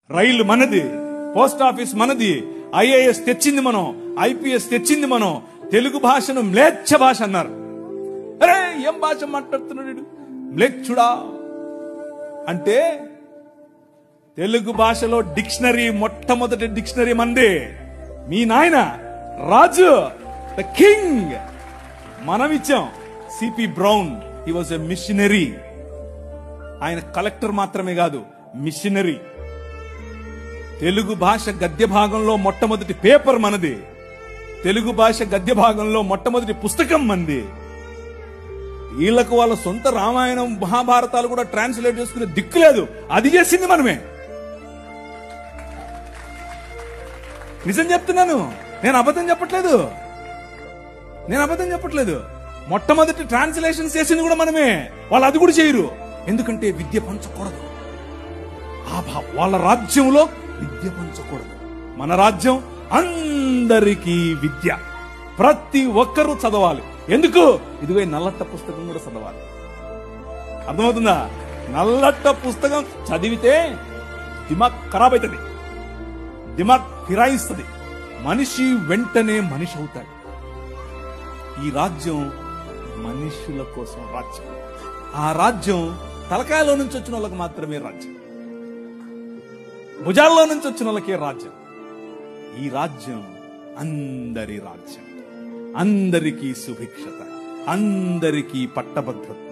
రైలు మనది, post office మనది, IAS తెచ్చింది మనం, ఐపీఎస్ తెచ్చింది మనం. తెలుగు భాషను మ్లేచ్ఛ భాష అన్నారు. అరే ఏం భాష మాట్లాడుతున్నాడు మ్లేచ్ఛుడా అంటే, తెలుగు భాషలో డిక్షనరీ, మొట్టమొదటి డిక్షనరీ మంది. మీ నాయన రాజు, ద కింగ్, మనం ఇచ్చాం. CP brown, he was a machinery. ఆయన కలెక్టర్ మాత్రమే కాదు, మిషనరీ. తెలుగు భాష గద్య భాగంలో మొట్టమొదటి పేపర్ మనది. తెలుగు భాష గద్య భాగంలో మొట్టమొదటి పుస్తకం మంది. వీళ్లకు వాళ్ళ సొంత రామాయణం, మహాభారతాలు కూడా ట్రాన్స్లేట్ చేసుకునే దిక్కు లేదు. అది చేసింది మనమే. నిజం చెప్తున్నాను, నేను అబద్ధం చెప్పట్లేదు. మొట్టమొదటి ట్రాన్స్లేషన్ చేసింది కూడా మనమే. వాళ్ళు అది కూడా చేయరు. ఎందుకంటే విద్య పంచకూడదు. వాళ్ళ రాజ్యంలో విద్య పంచకూడదు. మన రాజ్యం అందరికీ విద్య, ప్రతి ఒక్కరూ చదవాలి. ఎందుకు? ఇదిగో నల్లట్ట పుస్తకం కూడా చదవాలి. అర్థమవుతుందా? నల్లట్ట పుస్తకం చదివితే దిమాగ్ ఖరాబ్ అవుతుంది, దిమాగ్ ఫిరాయిస్తుంది, మనిషి వెంటనే మనిషి అవుతాడు. ఈ రాజ్యం మనుషుల కోసం రాజ్యం. ఆ రాజ్యం తలకాయలో నుంచి వచ్చిన వాళ్ళకి మాత్రమే రాజ్యం, భుజాల్లో నుంచి వచ్చిన వాళ్ళకే రాజ్యం. ఈ రాజ్యం అందరి రాజ్యం, అందరికీ సుభిక్షత, అందరికీ పట్టభద్రత.